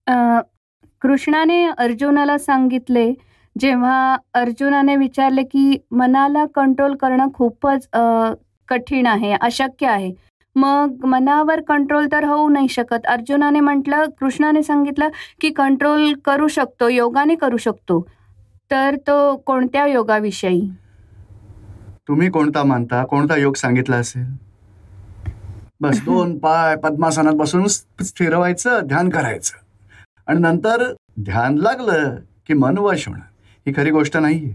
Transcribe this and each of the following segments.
अ, कृष्णाने अर्जुनाला सांगितले, जेव्हा अर्जुनाने विचारले, की मनाला कंट्रोल करणं खूपच कठीण आहे, अशक्य आहे. मग मनावर कंट्रोल तर होऊ नाही शकत. अर्जुनाने म्हटलं, कृष्णाने सांगितलं, की कंट्रोल करू शकतो, योगाने करू शकतो. तर तो कोणत्या योगाविषयी? तुम्ही कोणता मानता? कोणता योग सांगितला असेल? बस 2 पाय पद्मासनात बसून स्थिर व्हायचं, ध्यान करायचं आणि नंतर ध्यान लागलं की मन वश होणार. ही खरी गोष्ट नाहीये.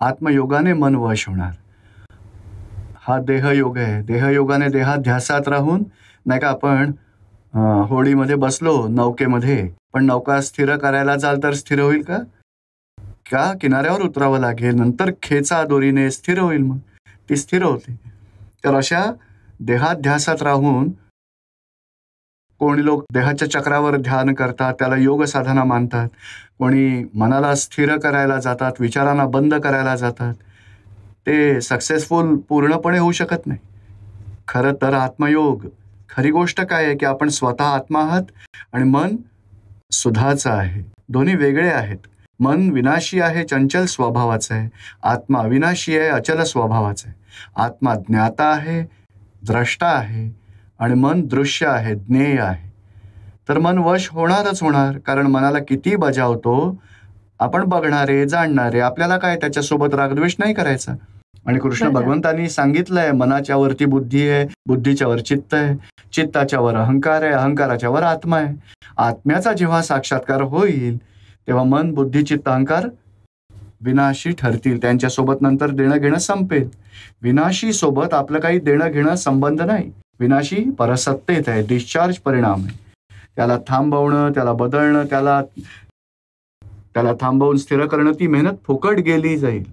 आत्मयोगाने मन वश होणार. हा देहयोग आहे. देहयोगाने देहाध्यासात राहून नाही का आपण होडीमध्ये बसलो नौकेमध्ये, पण नौका स्थिर करायला जाल तर स्थिर होईल का? का किनाऱ्यावर उतरावं लागेल, नंतर खेचा दोरीने स्थिर होईल, मग ती स्थिर होते. तर अशा देहाध्यासात राहून कोणी लोक देहाच्या चक्रावर ध्यान करतात, त्याला योग साधना मानतात. कोणी मनाला स्थिर करायला जातात, विचारांना बंद करायला जातात. ते सक्सेसफुल पूर्णपणे होऊ शकत नाही. खरं तर आत्मयोग खरी गोष्ट काय आहे की आपण स्वतः आत्मा आहात आणि मन सुधाचं आहे. दोन्ही वेगळे आहेत. मन विनाशी आहे, चंचल स्वभावाचं आहे. आत्मा अविनाशी आहे, अचल स्वभावाचं आहे. आत्मा ज्ञाता आहे, द्रष्टा आहे आणि मन दृश्य आहे, ज्ञेय आहे. तर मन वश होणारच होणार, कारण मनाला किती बजावतो आपण बघणारे, जाणणारे. आपल्याला काय त्याच्यासोबत रागद्वेष नाही करायचा. आणि कृष्ण भगवंतांनी सांगितलंय, मनाच्या वरती बुद्धी आहे, बुद्धीच्या वर चित्त आहे, चित्ताच्या वर अहंकार आहे, अहंकाराच्या वर आत्मा आहे. आत्म्याचा जेव्हा साक्षात्कार होईल तेव्हा मन, बुद्धी, चित्त, अहंकार विनाशी ठरतील. त्यांच्यासोबत नंतर देणं घेणं संपेल. विनाशी सोबत आपलं काही देणं घेणं संबंध नाही. विनाशी परसत्तेत आहे, डिस्चार्ज परिणाम आहे. त्याला थांबवणं, त्याला बदलणं, त्याला थांबवून स्थिर करणं, ती मेहनत फुकट गेली जाईल.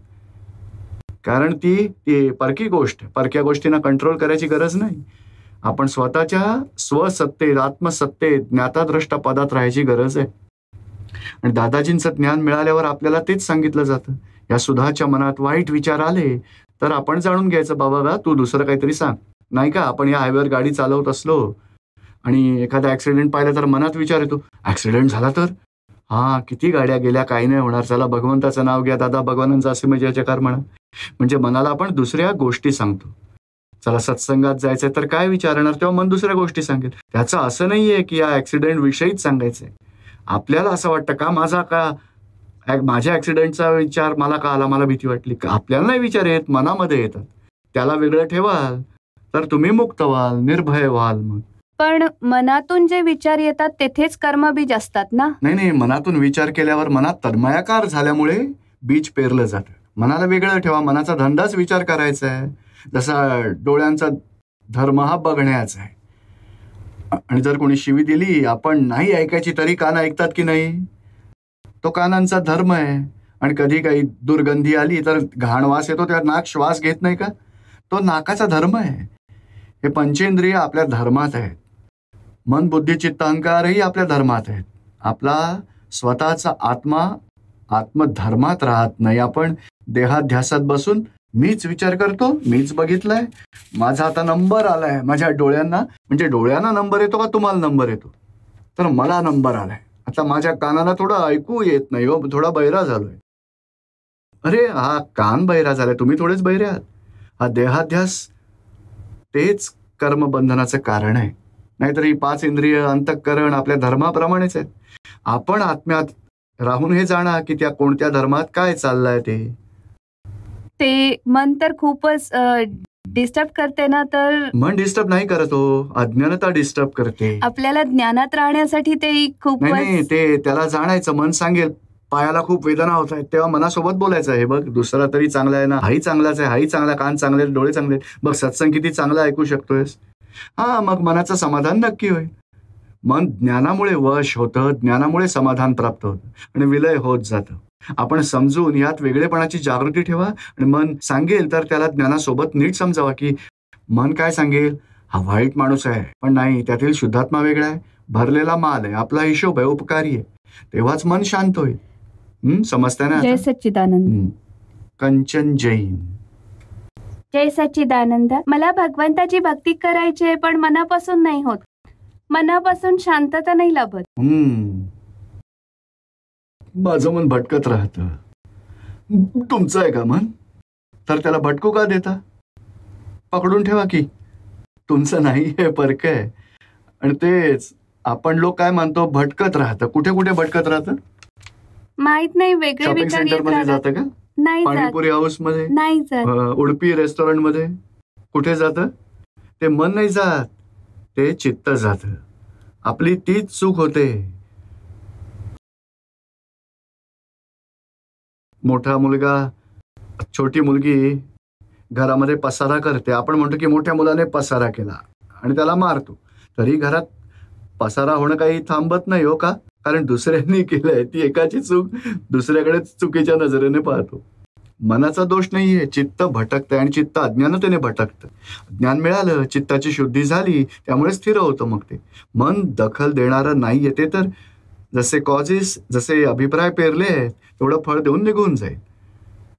कारण ती परकी गोष्ट, परक्या गोष्टींना कंट्रोल करायची गरज नाही. आपण स्वतःच्या स्वसत्तेत, आत्मसत्तेत, ज्ञाताद्रष्टा पदात राहायची गरज आहे. आणि दादाजींचं ज्ञान मिळाल्यावर आपल्याला तेच सांगितलं जातं. या सुधाच्या मनात वाईट विचार आले तर आपण जाणून घ्यायचं, बाबा तू दुसरं काहीतरी सांग. नाही का, आपण या हायवेवर गाडी चालवत असलो आणि एखादा ऍक्सिडेंट पाहिला तर मनात विचार येतो, ऍक्सिडेंट झाला तर किती गाड्या गेल्या, काही नाही होणार, चला भगवंताचं नाव घ्या, दादा भगवानांचा असे म्हणजे जयकार म्हणा. म्हणजे मनाला आपण दुसऱ्या गोष्टी सांगतो. चला सत्संगात जायचंय तर काय विचारणार, तेव्हा मन दुसऱ्या गोष्टी सांगेल. त्याचं असं नाहीये की या ऍक्सिडेंट विषयीच सांगायचंय. आपल्याला असं वाटतं माझ्या ऍक्सिडेंटचा विचार मला का आला, मला भीती वाटली का, आपल्याला नाही विचार येत, मनामध्ये येतात. त्याला वेगळं ठेवाल तर तुम्ही मुक्त व्हाल, निर्भय व्हाल. मग पण मनातून जे विचार येतात तेथेच कर्मबीज असतात ना? नाही, मनातून विचार केल्यावर मनात तन्मयाकार झाल्यामुळे बीज पेरलं जातं. मनाला वेगळं ठेवा. मनाचा धंदाच विचार करायचा आहे. जसा डोळ्यांचा धर्म हा बघण्याचा आहे. आणि जर कोणी शिवी दिली, आपण नाही ऐकायची तरी कान ऐकतात की नाही, तो कानांचा धर्म आहे. आणि कधी काही दुर्गंधी आली तर घाण वास येतो, त्या नाक श्वास घेत नाही का, तो नाकाचा धर्म आहे. हे पंचेंद्रिय आपल्या धर्मात आहेत. मन, बुद्धी, चित्त, अहंकारही आपल्या धर्मात आहेत. आपला स्वतःचा आत्मा आत्मधर्मात राहत नाही. आपण देहाध्यासात बसून मीच विचार करतो, मीच बघितलंय, माझा आता नंबर आलाय माझ्या डोळ्यांना. म्हणजे डोळ्यांना नंबर येतो का तुम्हाला नंबर येतो? तर मला नंबर आलाय. आता माझ्या कानाला थोडं ऐकू येत नाही हो, थोडा बहिरा झालोय. अरे हा कान बहिरा झालाय, तुम्ही थोडेच बहिरे आहात. हा देहाध्यास तेच कर्मबंधनाचं कारण आहे. नाहीतर ही 5 इंद्रिय, अंतःकरण आपल्या धर्माप्रमाणेच आहेत. आपण आत्म्यात राहून हे जाणा की त्या कोणत्या धर्मात काय चाललंय. ते मन तर खूपच डिस्टर्ब करते ना. तर मन डिस्टर्ब नाही करत हो, अज्ञानता डिस्टर्ब करते. आपल्याला ज्ञानात राहण्यासाठी ते खूप नाही, ते त्याला जाणायचं. मन सांगेल पायाला खूप वेदना होत आहेत, तेव्हा मनासोबत बोलायचं, हे बघ दुसरा तरी चांगला आहे ना, हाही चांगलाच आहे, हाही चांगला, कान चांगले, डोळे चांगले, बघ सत्संग किती चांगला ऐकू शकतोयस. मग मनाचं समाधान नक्की होईल. मन ज्ञानामुळे वश होतं, ज्ञानामुळे समाधान प्राप्त होतं आणि विलय होत जातं. आपण समजून यात वेगळेपणाची जागृती ठेवा आणि मन सांगेल तर त्याला ज्ञानासोबत नीट समजावा की मन काय सांगेल, हा वाईट माणूस आहे, पण नाही, त्यातील शुद्धात्मा वेगळा आहे, भरलेला माल आहे, आपला हिशोब आहे, उपकारी आहे. तेव्हाच मन शांत होईल. समजतंय ना? जय सच्चिदानंद. कंचन जैन. जय सच्चिदानंद. मला भगवंताची भक्ती करायची आहे, पण मनापासून नाही होत. मनापासून शांतता नाही लाभत. माझं मन भटकत राहतं. तुमचं आहे का मन? तर त्याला भटकू का देता? पकडून ठेवा की. तुमचं नाही हे परक आहे. आणि तेच आपण लोक काय मानतो, भटकत राहतं. कुठे कुठे भटकत राहतं? माहित नाही, वेगळे शॉपिंग विचार सेंटर येत मध्ये राहतात. जातं का? नाही जात. पाणीपुरी हाऊस मध्ये, नाही जात. उडपी रेस्टॉरंट मध्ये कुठे जातं? ते मन नाही जात, ते चित्त जातं. आपली तीच चूक होते. मोठा मुलगा, छोटी मुलगी घरामध्ये पसारा करते. आपण म्हणतो की मोठ्या मुलाने पसारा केला आणि त्याला मारतो. तरी घरात पसारा होणं काही थांबत नाही हो का? कारण दुसऱ्यांनी केलंय. ती एकाची चूक दुसऱ्याकडे चुकीच्या नजरेने पाहतो. मनाचा दोष नाहीये, चित्त भटकतंय आणि चित्त अज्ञानतेने भटकतं. ज्ञान मिळालं, चित्ताची शुद्धी झाली, त्यामुळे स्थिर होतं. मग ते मन दखल देणारं नाहीये. ते तर जसे कॉजेस, जसे अभिप्राय पेरले आहेत तेवढं फळ देऊन निघून जाईल.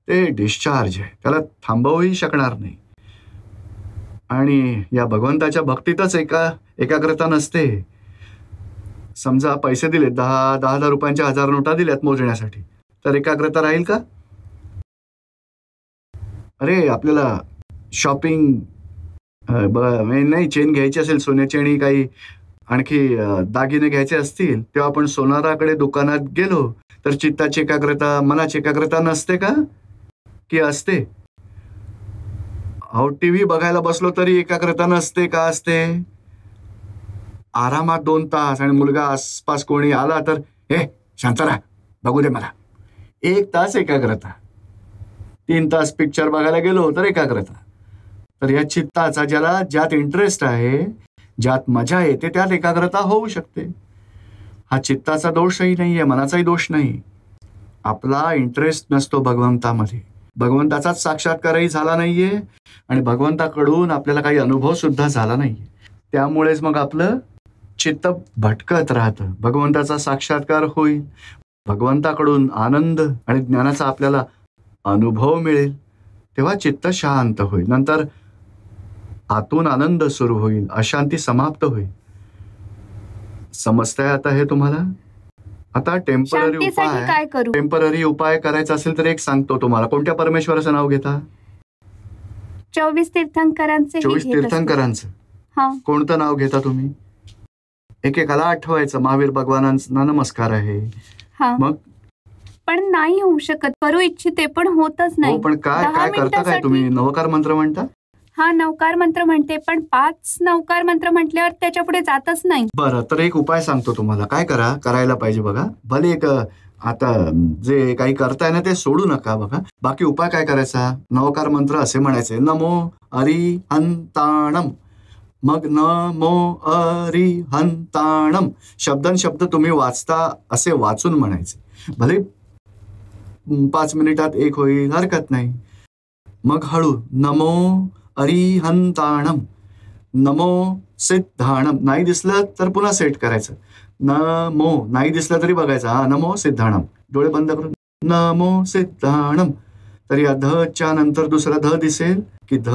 ते डिस्चार्ज आहे, त्याला थांबवूही शकणार नाही. आणि या भगवंताच्या भक्तीतच एकाग्रता नसते. समजा पैसे दिले, 10,000 रुपयांच्या 1000 नोटा दिल्यात मोजण्यासाठी, तर एकाग्रता राहील का? अरे आपल्याला शॉपिंग नाही, चेन घ्यायची असेल सोन्याची आणि काही आणखी दागिने घ्यायचे असतील, तेव्हा आपण सोनाराकडे दुकानात गेलो तर चित्ताची एकाग्रता, मनाची एकाग्रता नसते का? की असते? अहो टीव्ही बघायला बसलो तरी एकाग्रता नसते का? असते. आरामात 2 तास आणि मुलगा आसपास कोणी आला तर हे शांत राहा, बघू दे मला. 1 तास एकाग्रता. 3 तास पिक्चर बघायला गेलो तर एकाग्रता. तर या चित्ताचा, ज्याला ज्यात इंटरेस्ट आहे, ज्यात मजा येते, त्यात एकाग्रता होऊ शकते. हा चित्ताचा दोषही नाहीये, मनाचाही दोष नाही. आपला इंटरेस्ट नसतो भगवंतामध्ये. भगवंताचाच साक्षात्कारही झाला नाहीये आणि भगवंताकडून आपल्याला काही अनुभव सुद्धा झाला नाहीये. त्यामुळेच मग आपलं चित्त भटकत राहतं. भगवंताचा साक्षात्कार होईल, भगवंताकडून आनंद आणि ज्ञानाचा आपल्याला अनुभव मिळेल, तेव्हा चित्त शांत होईल. नंतर आतून आनंद सुरू होईल, अशांती समाप्त होईल. समजतंय आता हे तुम्हाला? आता शांतीसाठी काय करू? टेम्पररी उपाय करायचा असेल तर एक सांगतो तुम्हाला. कोणत्या परमेश्वराचं नाव घेता? 24 तीर्थंकरांचे. 24 तीर्थंकरांचं. हा. कोणतं नाव घेता तुम्ही? एकेकाला आठवायचं. महावीर भगवानांना नमस्कार आहे. हा. मग पण नाही होऊ शकत. करू इच्छिते पण होतच नाही. पण काय करता? काय तुम्ही नवकार मंत्र म्हणता? हा, नवकार मंत्र म्हणते, पण 5 नवकार मंत्र म्हटल्यावर त्याच्या पुढे जातच नाही. बरं, तर एक उपाय सांगतो तुम्हाला. काय करायला पाहिजे बघा. भले एक आता जे काही करताय ना ते सोडू नका बघा. बाकी उपाय काय करायचा? नवकार मंत्र असे म्हणायचे, नमो अरिहंताणम. मग नमो अरिहंताणम शब्द तुम्ही वाचता असे वाचून म्हणायचे. भले 5 मिनिटात एक होईल, हरकत नाही. मग हळू नमो अरिहंताणम, नमो सिद्धाणम. नाही दिसलं तर पुन्हा सेट करायचं. नमो नाही दिसलं तरी बघायचं, हा नमो सिद्धाणम. डोळे बंद करून नमो सिद्धाणम. तर या ध नंतर दुसरा ध दिसेल की ध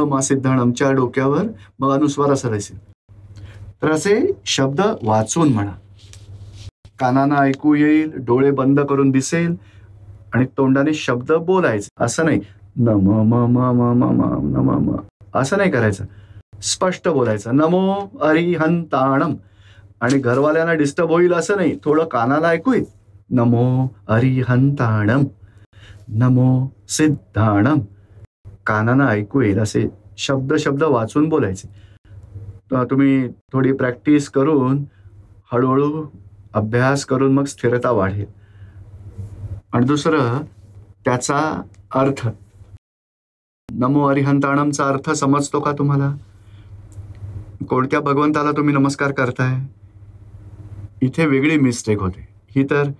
मा सिद्धाणमच्या डोक्यावर मग अनुस्वार असं दिसेल. तर असे शब्द वाचून म्हणा. कानानं ऐकू येईल, डोळे बंद करून दिसेल आणि तोंडाने शब्द बोलायचे. असं नाही नम म म म म म नम म असं नाही करायचं. स्पष्ट बोलायचं नमो अरिहंताणम. आणि घरवाल्यांना डिस्टर्ब होईल असं नाही, थोडं कानाला ऐकू येईल. नमो अरिहंताणम, नमो सिद्धाणम. कानानं ऐकू येईल असे शब्द वाचून बोलायचे. तुम्ही थोडी प्रॅक्टिस करून, हळूहळू अभ्यास करून मग स्थिरता वाढेल. आणि दुसरं त्याचा अर्थ, नमो अरिहंताणमचा अर्थ समजतो का तुम्हाला? कोणत्या भगवंताला तुम्ही नमस्कार करताय? इथे वेगळी मिस्टेक होते. ही तर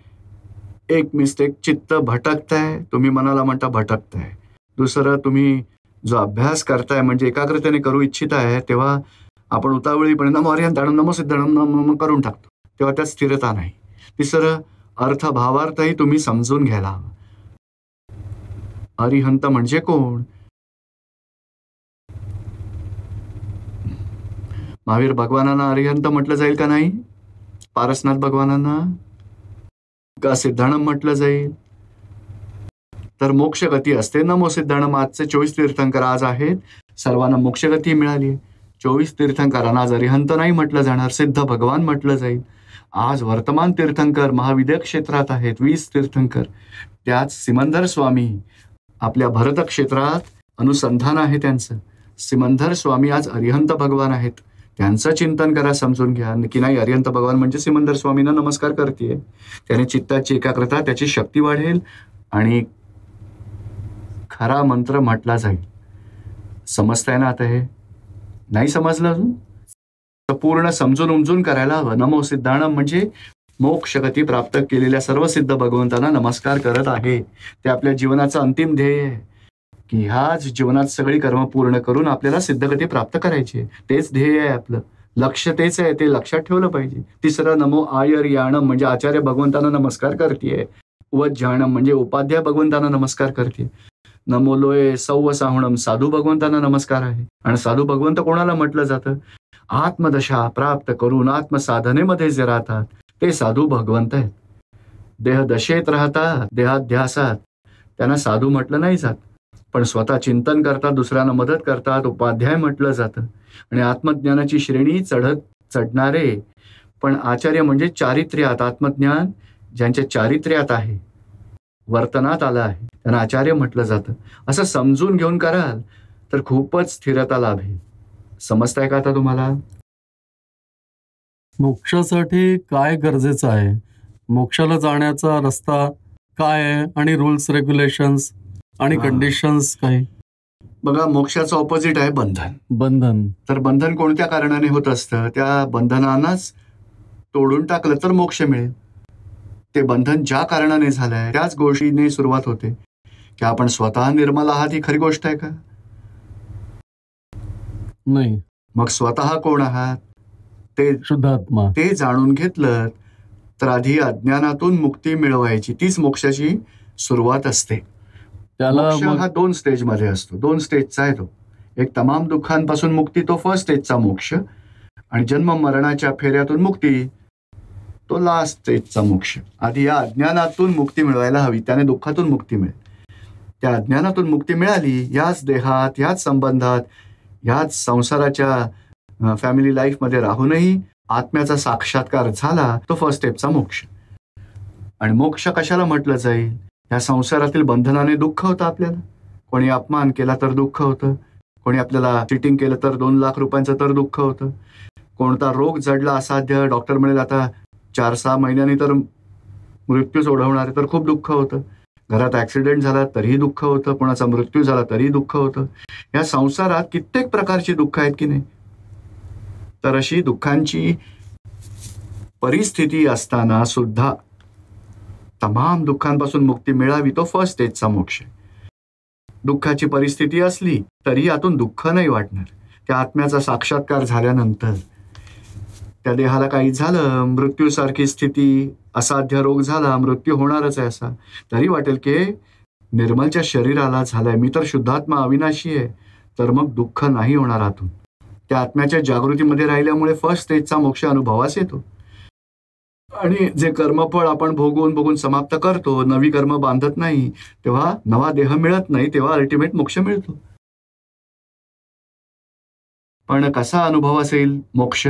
एक मिस्टेक, चित्त भटकताय, तुम्ही मनाला म्हणता भटकताय. दुसरं, तुम्ही जो अभ्यास करताय म्हणजे एकाग्रतेने करू इच्छिताय, तेव्हा आपण उतावळीपणे नमो अरिहंताणम, नमो सिद्धाणम नम करून टाकतो, तेव्हा त्यात स्थिरता नाही. तिसरं, अर्थ भावार्थही तुम्ही समजून घ्यायला हवं. अरिहंत म्हणजे कोण? महावीर भगवानांना अरिहंत म्हटलं जाईल का नाही? पारसनाथ भगवानांना का सिद्धाणम म्हटलं जाईल? तर मोक्षगती असते. नमो सिद्धाणम. आजचे 24 तीर्थंकर आज आहेत, सर्वांना मोक्षगती मिळाली. 24 तीर्थंकरांना आज अरिहंत नाही म्हटलं जाणार, सिद्ध भगवान म्हटलं जाईल. आज वर्तमान तीर्थंकर महाविद्य क्षेत्रात आहेत, 20 तीर्थंकर. त्याच सिमंदर स्वामी आपल्या भरत क्षेत्रात अनुसंधान आहे त्यांचं. सिमंदर स्वामी आज अरिहंत भगवान आहेत, त्यांचं चिंतन करा, समजून घ्या की नाही अरिहंत भगवान म्हणजे सिमंदर स्वामींना नमस्कार करते. त्याने चित्ताची एकाग्रता, त्याची शक्ती वाढेल आणि खरा मंत्र म्हटला जाईल. समजताय ना आता? हे नाही समजलं अजून तर पूर्ण समजून उमजून करायला हवं. नमो सिद्धाणम म्हणजे मोक्षगती प्राप्त केलेल्या सर्व सिद्ध भगवंतांना नमस्कार करत आहे. ते आपल्या जीवनाचं अंतिम ध्येय आहे की ह्याच जीवनात सगळी कर्म पूर्ण करून आपल्याला सिद्धगती प्राप्त करायची. तेच ध्येय आहे आपलं, लक्ष तेच आहे, ते लक्षात ठेवलं पाहिजे. तिसरं नमो आयर्याणम म्हणजे आचार्य भगवंतांना नमस्कार करते. उज्जाणम म्हणजे उपाध्याय भगवंतांना नमस्कार करते. नमो लोय सौव साहुणम साधू भगवंतांना नमस्कार आहे. आणि साधू भगवंत कोणाला म्हटलं जातं? आत्मदशा प्राप्त करून आत्मसाधनेमध्ये जे राहतात ते साधू भगवंत आहेत. देहदशेत राहतात, देहाध्यासात, त्यांना साधू म्हटलं नाही जात. पण स्वतः चिंतन करतात, दुसऱ्यांना मदत करतात, उपाध्याय म्हटलं जातं. आणि आत्मज्ञानाची श्रेणी चढणारे पण आचार्य म्हणजे चारित्र्यात, आत्मज्ञान ज्यांच्या चारित्र्यात आहे, वर्तनात आलं आहे, त्यांना आचार्य म्हटलं जातं. असं समजून घेऊन कराल तर खूपच स्थिरता लाभेल. समजताय का आता तुम्हाला? मोक्षासाठी काय गरजेचं आहे? मोक्षाला जाण्याचा रस्ता काय आहे आणि रूल्स रेग्युलेशन्स आणि कंडिशन्स काय? बघा, मोक्षाचं ऑपोजिट आहे बंधन. बंधन. तर बंधन कोणत्या कारणाने होत असतं? त्या बंधनांनाच तोडून टाकलं तर मोक्ष मिळेल. ते बंधन ज्या कारणाने झालंय त्याच गोष्टीने सुरुवात होते की आपण स्वतः निर्मल आहात. ही खरी गोष्ट आहे का? नाही. मग स्वतः कोण आहात? ते शुद्धात्मा. ते जाणून घेतलं तर आधी अज्ञानातून मुक्ती मिळवायची, तीच मोक्षाची सुरुवात असते. त्याला मोक्ष हा 2 स्टेजमध्ये असतो. 2 स्टेजचा आहे तो. एक तमाम दुःखांपासून मुक्ती, तो फर्स्ट स्टेजचा मोक्ष. आणि जन्म मरणाच्या फेऱ्यातून मुक्ती, तो लास्ट स्टेजचा मोक्ष. आधी या अज्ञानातून मुक्ती मिळवायला हवी, त्याने दुःखातून मुक्ती मिळेल. त्या अज्ञानातून मुक्ती मिळाली, याच देहात, याच संबंधात, याच संसाराच्या फॅमिली लाईफमध्ये राहूनही आत्म्याचा साक्षात्कार झाला, तो फर्स्ट स्टेपचा मोक्ष. आणि मोक्ष कशाला म्हटलं जाईल? या संसारातील बंधनाने दुःख होतं आपल्याला. कोणी अपमान केला तर दुःख होतं, कोणी आपल्याला चिटिंग केलं तर 2 लाख रुपयांचं तर दुःख होतं, कोणता रोग जडला असाध्य, डॉक्टर म्हणेल आता 4-6 महिन्यांनी तर मृत्यूच ओढवणार आहे, तर खूप दुःख होतं. घरात ऍक्सिडेंट झाला तरीही दुःख होतं, कोणाचा मृत्यू झाला तरीही दुःख होतं. या संसारात कित्येक प्रकारची दुःख आहेत की नाही? तर अशी दुःखांची परिस्थिती असताना सुद्धा तमाम दुःखांपासून मुक्ती मिळावी, तो फर्स्ट स्टेजचा मोक्ष. दुःखाची परिस्थिती असली तरी यातून दुःख नाही वाटणार. त्या आत्म्याचा साक्षात्कार झाल्यानंतर त्या देहाला काही झालं, मृत्यूसारखी स्थिती, असाध्य रोग झाला, मृत्यू होणारच आहे असा, तरी वाटेल की निर्मलच्या शरीराला झालंय, मी तर शुद्धात्मा अविनाशी आहे, तर मग दुःख नाही होणार आतून. त्या आत्म्याच्या जागृतीमध्ये राहिल्यामुळे फर्स्ट स्टेजचा मोक्ष अनुभवास येतो. आणि जे कर्मफळ आपण भोगून समाप्त करतो, नवी कर्म बांधत नाही, तेव्हा नवा देह मिळत नाही, तेव्हा अल्टिमेट मोक्ष मिळतो. पण कसा अनुभव असेल मोक्ष?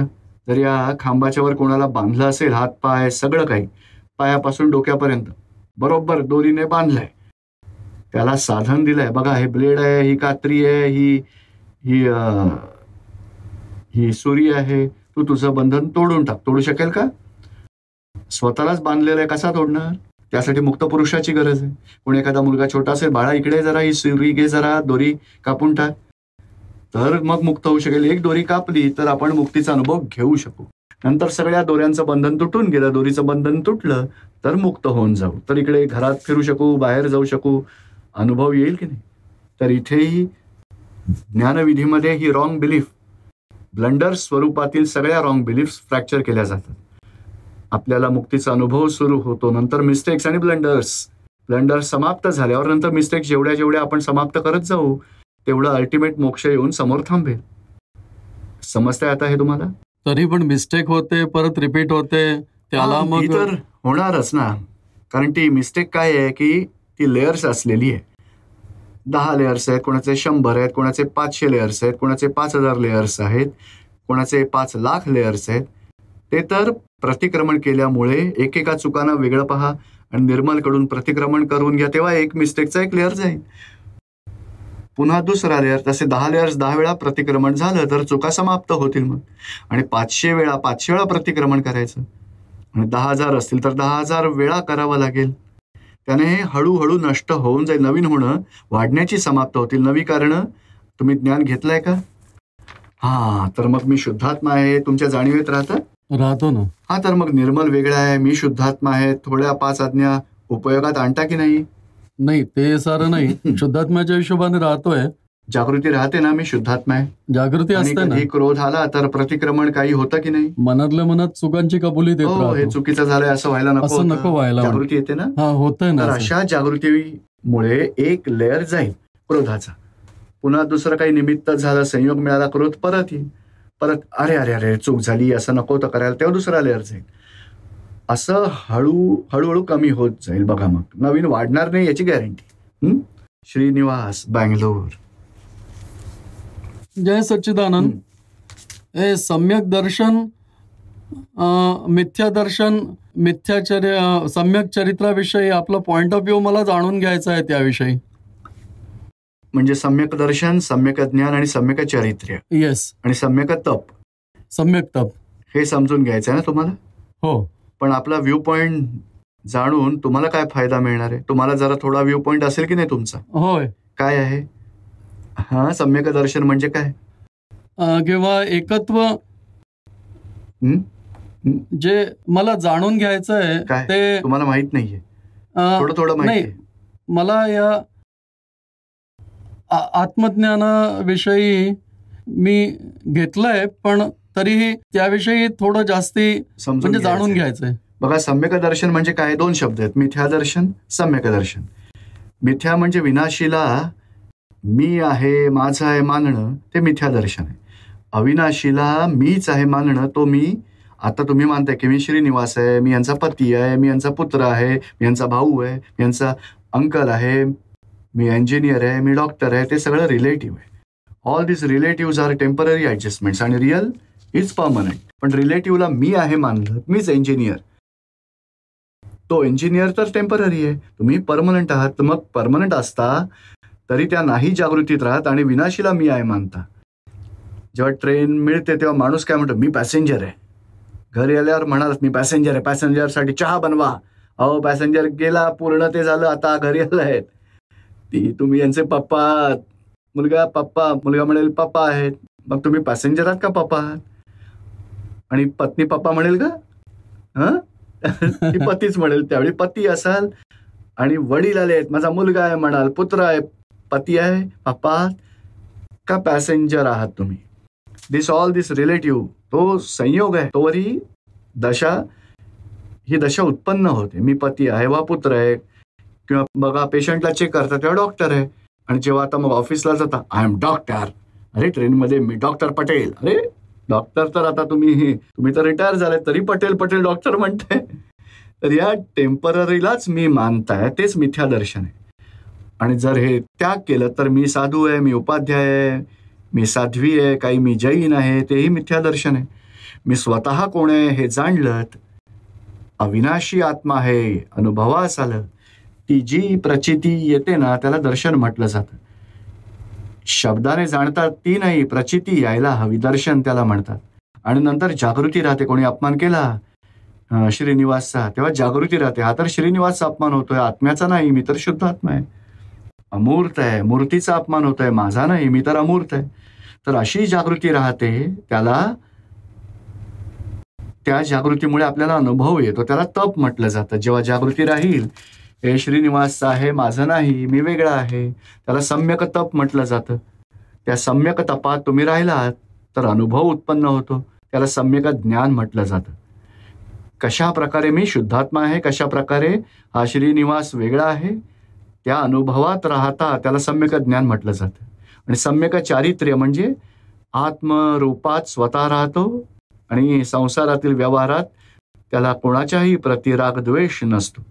जर या खांबाच्या वर कोणाला बांधलं असेल, हात पाय सगळं काही, पायापासून डोक्यापर्यंत बरोबर दोरीने बांधलंय, त्याला साधन दिलंय, बघा हे ब्लेड आहे, ही कात्री आहे, ही सुरी आहे, तू तुझं बंधन तोडून टाक. तोडू शकेल का? स्वतःलाच बांधलेलं आहे, कसा तोडणार? त्यासाठी मुक्त पुरुषाची गरज आहे. कोणी एखादा मुलगा छोटा असेल, बाळा इकडे जरा ही सुरी घे, जरा दोरी कापून टाक, तर मग मुक्त होऊ शकेल. एक दोरी कापली तर आपण मुक्तीचा अनुभव घेऊ शकू. नंतर सगळ्या दोऱ्यांचं बंधन तुटून गेलं, दोरीचं बंधन तुटलं तर मुक्त होऊन जाऊ, तर इकडे घरात फिरू शकू, बाहेर जाऊ शकू, अनुभव येईल की नाही? तर इथेही ज्ञानविधीमध्ये ही रॉंग बिलीफ, ब्लंडर्स स्वरूपातील सगळ्या रॉंग बिलीफ्स फ्रॅक्चर केल्या जातात. आपल्याला मुक्तीचा अनुभव सुरू होतो, नंतर मिस्टेक्स आणि ब्लंडर्स समाप्त झाल्यावर नंतर मिस्टेक्स जेवढ्या आपण समाप्त करत जाऊ, तेवढं अल्टिमेट मोक्ष येऊन समोर थांबेल. समजतंय आता हे तुम्हाला? तरी पण मिस्टेक होते, परत रिपीट होते, त्याला मग तर होणारच ना. कारण ती मिस्टेक काय आहे की ती लेयर्स असलेली आहे. 10 लेयर्स आहेत, कोणाचे 100 आहेत, कोणाचे 500 लेयर्स आहेत, कोणाचे 5000 लेयर्स आहेत, कोणाचे 5 लाख लेयर्स आहेत. ते तर प्रतिक्रमण केल्यामुळे एकेका चुकांना वेगळं पहा आणि निर्मलकडून प्रतिक्रमण करून घ्या, तेव्हा एक मिस्टेकचा एक लेअर जाईल. पुन्हा दुसरा लेअर, तसे 10 लेअर्स 10 वेळा प्रतिक्रमण झालं तर चुका समाप्त होतील मग. आणि 500 वेळा प्रतिक्रमण करायचं. आणि 10,000 असतील तर 10,000 वेळा करावं लागेल. त्याने हे हळूहळू नष्ट होऊन जाईल. नवीन होणं वाढण्याची समाप्त होतील. नवीकरणं तुम्ही ज्ञान घेतलंय का? तर मग मी शुद्धात्मा आहे तुमच्या जाणीवेत राहतो ना. तर मग निर्मल वेगळा आहे, मी शुद्धात्मा आहे, थोड्या 5 आज्ञा उपयोगात आणता की नाही? नाही, ते सारं नाही. शुद्धात्म्याच्या हिशोबाने राहतोय. जागृती राहते ना, मी शुद्धात्मा आहे. जागृती असते ना. क्रोध आला तर प्रतिक्रमण काही होतं की नाही? मनातल्या मनात चुकांची कबुली देत राहतो. हे चुकीचं झालंय असं व्हायला नको व्हायला. जागृती येते ना. होतंय ना. तर अशा जागृतीमुळे एक लेअर जाईल क्रोधाचा. पुन्हा दुसरं काही निमित्त झालं, संयोग मिळाला, क्रोध परत येईल. परत अरे अरे अरे चूक झाली, असं नको होतं करायला, तेव्हा दुसरा लेअर जाईल. असं हळूहळू कमी होत जाईल. बघा मग नवीन वाढणार नाही याची गॅरंटी. श्रीनिवास, बँगलोर. जय सच्चिदानंद. हे सम्यक दर्शन, मिथ्या दर्शन, सम्यक चरित्राविषयी आपला पॉइंट ऑफ व्ह्यू मला जाणून घ्यायचा आहे त्याविषयी. म्हणजे सम्यक दर्शन, सम्यक ज्ञान आणि सम्यक चरित्र. येस. आणि सम्यक तप हे समजून घ्यायचं आहे ना तुम्हाला? हो. पण आपला व्ह्यू पॉइंट जाणून तुम्हाला काय फायदा मिळणार आहे? तुम्हाला जरा थोडा व्ह्यू पॉइंट असेल की नाही तुमचा? होय. काय आहे? सम्यक दर्शन म्हणजे काय? किंवा एकत्व जे मला जाणून घ्यायचं आहे ते तुम्हाला माहित नाहीये? थोडं माहिती आहे मला. या आत्मज्ञानाविषयी मी घेतलंय, पण तरीही त्याविषयी थोडं जास्ती म्हणजे जाणून घ्यायचंय. बघा, सम्यक दर्शन म्हणजे काय? 2 शब्द आहेत, मिथ्या दर्शन, सम्यक दर्शन. मिथ्या म्हणजे विनाशीला मी आहे, माझं आहे मानणं, ते मिथ्या दर्शन आहे. अविनाशीला मीच आहे मानणं, तो मी. आता तुम्ही मानताय की मी श्रीनिवास आहे, मी यांचा पती आहे, मी यांचा पुत्र आहे, मी यांचा भाऊ आहे, मी यांचा अंकल आहे, मी इंजिनियर आहे, मी डॉक्टर आहे. ते सगळं रिलेटिव्ह आहे. ऑल दिस रिलेटिव्ह आर टेम्पररी ऍडजस्टमेंट्स आणि रिअल इज परमनंट. पण रिलेटिव्हला मी आहे मानलं, मीच इंजिनियर, तो इंजिनियर तर टेम्पररी आहे, तुम्ही परमनंट आहात. तर मग परमनंट असता तरी त्या नाही जागृतीत राहत आणि विनाशीला मी आहे मानता. जेव्हा ट्रेन मिळते तेव्हा माणूस काय म्हणतो? मी पॅसेंजर आहे. घरी आल्यावर म्हणाल मी पॅसेंजर आहे, पॅसेंजरसाठी चहा बनवा. पॅसेंजर गेला, पूर्ण ते झालं, आता घरी आलं आहेत. तुम्ही यांचे पप्पा, मुलगा म्हणेल पप्पा आहेत. मग तुम्ही पॅसेंजर आहात का पप्पा आहात? आणि पत्नी पप्पा म्हणेल का? ती पतीच म्हणेल. त्यावेळी पती असाल. आणि वडील आले आहेत, माझा मुलगा आहे म्हणाल, पुत्र आहे, पती आहे, पप्पा आहात का पॅसेंजर आहात तुम्ही? ऑल दिस रिलेटिव्ह, तो संयोग आहे. तोवरी ही दशा उत्पन्न होते. मी पती आहे वा पुत्र आहे. किंवा बघा, पेशंटला चेक करता तेव्हा डॉक्टर आहे. आणि जेव्हा आता मग ऑफिसला जाता, आय एम डॉक्टर. अरे ट्रेनमध्ये मी डॉक्टर पटेल. अरे डॉक्टर तर आता तुम्ही तर रिटायर झाले तरी पटेल डॉक्टर म्हणताय. तर या टेम्पररीलाच मी मानताय, तेच मिथ्या दर्शन आहे. आणि जर हे त्याग केलं तर मी साधू आहे, मी उपाध्याय आहे, मी साध्वी आहे, काही मी जैन आहे, तेही मिथ्या दर्शन आहे. मी स्वतः कोण आहे हे जाणलं, अविनाशी आत्मा आहे, अनुभवास आलं, ती जी प्रचिती येते ना त्याला दर्शन म्हटलं जातं. शब्दाने जाणतात ती नाही, प्रचिती यायला हवी, दर्शन त्याला म्हणतात. आणि नंतर जागृती राहते. कोणी अपमान केला श्रीनिवासचा तेव्हा जागृती राहते. हा तर श्रीनिवासचा अपमान होतोय, आत्म्याचा नाही, मी तर शुद्ध आत्मा आहे. अमूर्त आहे, मूर्तीचा अपमान होतोय, माझा नाही, मी तर अमूर्त आहे. तर अशी जागृती राहते. त्या जागृतीमुळे आपल्याला अनुभव येतो, त्याला तप म्हटलं जातं. जेव्हा जागृती राहील, हे श्रीनिवासचं आहे, माझं नाही, मी वेगळा आहे, त्याला सम्यक तप म्हटलं जातं. त्या सम्यक तपात तुम्ही राहिलात तर अनुभव उत्पन्न होतो, त्याला सम्यक ज्ञान म्हटलं जातं. कशा प्रकारे मी शुद्धात्मा आहे, कशा प्रकारे हा श्रीनिवास वेगळा आहे, त्या अनुभवात राहता त्याला सम्यक ज्ञान म्हटलं जातं. आणि सम्यक चारित्र्य म्हणजे आत्मरूपात स्वतः राहतो आणि संसारातील व्यवहारात त्याला कोणाच्याही प्रति राग द्वेष नसतो.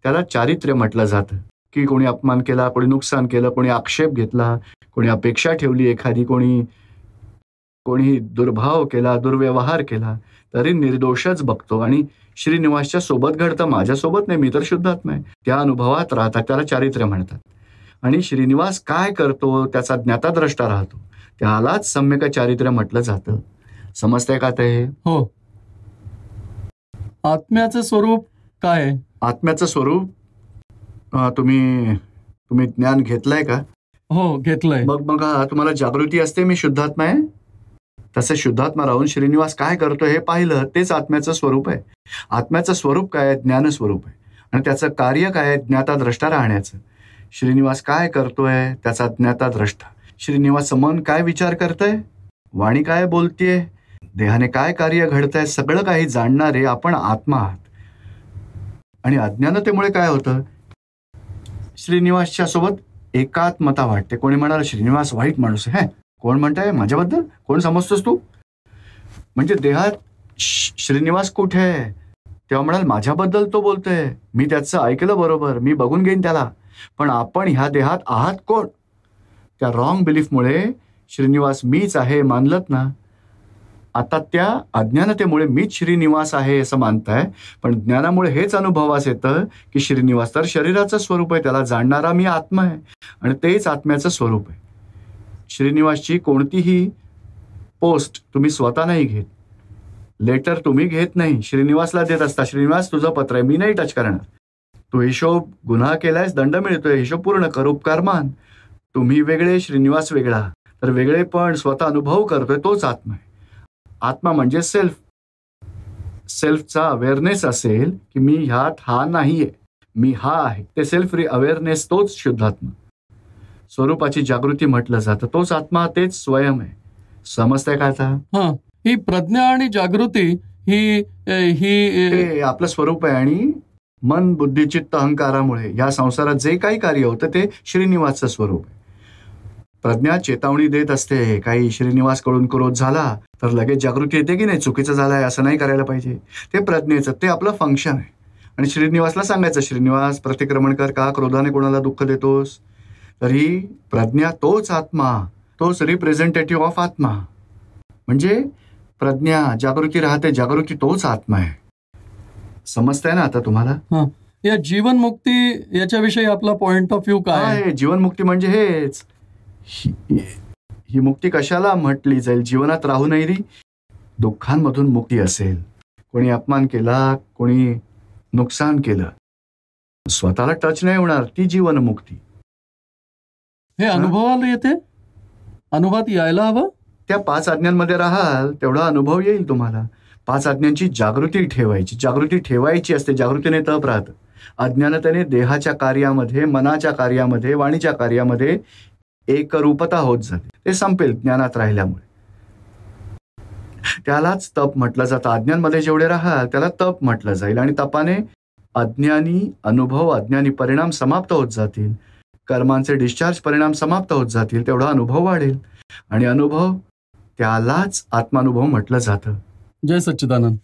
त्याला चारित्र्य म्हटलं जातं. की कोणी अपमान केला, कोणी नुकसान केलं, कोणी आक्षेप घेतला, कोणी अपेक्षा ठेवली एखादी, कोणी दुर्भाव केला, दुर्व्यवहार केला, तरी निर्दोषच बघतो. आणि श्रीनिवासच्या सोबत घडतं, माझ्यासोबत नाही, मी तर शुद्धात्मा आहे. त्या अनुभवात राहतात, त्याला चारित्र्य म्हणतात. आणि श्रीनिवास काय करतो त्याचा ज्ञाताद्रष्टा राहतो, त्यालाच सम्यक चारित्र्य म्हटलं जातं. समजतंय का ते? हो. आत्म्याचं स्वरूप काय आहे? आत्म्याचं स्वरूप तुम्ही ज्ञान घेतलंय का? हो, घेतलंय. मग तुम्हाला जागृती असते मी शुद्धात्मा आहे. तसे शुद्धात्मा राहून श्रीनिवास काय करतो हे पाहिलं, तेच आत्म्याचं स्वरूप आहे. आत्म्याचं स्वरूप काय आहे? ज्ञान स्वरूप आहे. आणि त्याचं कार्य काय आहे? ज्ञाताद्रष्टा राहण्याचं. श्रीनिवास काय करतोय? त्याचा ज्ञाताद्रष्टा. श्रीनिवासचं मन काय विचार करतंय, वाणी काय बोलतेय, देहाने काय कार्य घडतंय, सगळं काही जाणणारे आपण आत्मा आहात. आणि अज्ञानतेमुळे काय होतं, श्रीनिवासच्या सोबत एकात्मता वाटते. कोणी म्हणाल श्रीनिवास वाईट माणूस आहे, कोण म्हणताय माझ्याबद्दल, कोण समजतोस तू? म्हणजे देहात श्रीनिवास कुठे आहे? तेव्हा म्हणाल माझ्याबद्दल तो बोलतोय, मी त्याचं ऐकलं बरोबर, मी बघून घेईन त्याला. पण आपण ह्या देहात आहात कोण? त्या रॉंग बिलीफमुळे श्रीनिवास मीच आहे मानलत ना. आता त्या अज्ञानतेमुळे मीच श्रीनिवास आहे असं मानताय, पण ज्ञानामुळे हेच अनुभवास येतं की श्रीनिवास तर शरीराचं स्वरूप आहे, त्याला जाणणारा मी आत्मा आहे आणि तेच आत्म्याचं स्वरूप आहे. श्रीनिवासची कोणतीही पोस्ट तुम्ही स्वतः नाही घेत, लेटर तुम्ही घेत नाही, श्रीनिवासला देत असता. श्रीनिवास तुझं पत्र आहे, मी नाही टच करणार. तू हिशोब गुन्हा केलायस, दंड मिळतोय, हिशोब पूर्ण कर, उपकार मान. तुम्ही वेगळे, श्रीनिवास वेगळा. तर वेगळे पण स्वतः अनुभव करतोय तोच आत्मा आहे. आत्मा म्हणजे सेल्फचा अवेअरनेस असेल की मी ह्यात हा नाहीये, मी हा आहे, ते सेल्फ अवेअरनेस, तोच शुद्धात्मा. स्वरूपाची जागृती म्हटलं जातं, तोच आत्मा, तेच स्वयं आहे. समजतंय का आता? ही प्रज्ञा आणि जागृती ही आपलं स्वरूप आहे. आणि मन, बुद्धी, चित्त, अहंकारामुळे या संसारात जे काही कार्य होतं ते श्रीनिवासचं स्वरूप आहे. प्रज्ञा चेतावणी देत असते, काही श्रीनिवासकडून क्रोध झाला तर लगेच जागृती येते की नाही, चुकीचं झालंय, असं नाही करायला पाहिजे. ते प्रज्ञेचं, ते आपलं फंक्शन आहे. आणि श्रीनिवासला सांगायचं, श्रीनिवास प्रतिक्रमण कर, का क्रोधाने कोणाला दुःख देतोस? तर ही प्रज्ञा तोच आत्मा, तोच रिप्रेझेंटेटिव्ह ऑफ आत्मा. म्हणजे प्रज्ञा जागृती राहते, जागृती तोच आत्मा आहे. समजतंय ना आता तुम्हाला? या जीवनमुक्ती याच्याविषयी आपला पॉइंट ऑफ व्ह्यू काय आहे? जीवनमुक्ती म्हणजे हेच. ही मुक्ती कशाला म्हटली जाईल? जीवनात राहू नाही रे, दुःखांमधून मुक्ती असेल. कोणी अपमान केला, कोणी नुकसान केलं, स्वतःला टच नाही होणार, ती जीवनमुक्ती. हे अनुभवाला येते, अनुभवात यायला हवं. त्या 5 आज्ञांमध्ये राहाल तेवढा अनुभव येईल तुम्हाला. 5 आज्ञांची जागृती ठेवायची असते. जागृतीने तप राहतं. अज्ञानतेने देहाच्या कार्यामध्ये, मनाच्या कार्यामध्ये, वाणीच्या कार्यामध्ये एकरूपता होत जाते. ते संपेल ज्ञानात राहिल्यामुळे. त्यालाच तप म्हटलं जातं. अज्ञानमध्ये जेवढे राहाल त्याला तप म्हटलं जाईल. आणि तपाने अज्ञानी अनुभव, अज्ञानी परिणाम समाप्त होत जातील. कर्मांचे डिस्चार्ज परिणाम समाप्त होत जातील. तेवढा अनुभव वाढेल. आणि अनुभव त्यालाच आत्मानुभव म्हटलं जातं. जय सच्चिदानंद.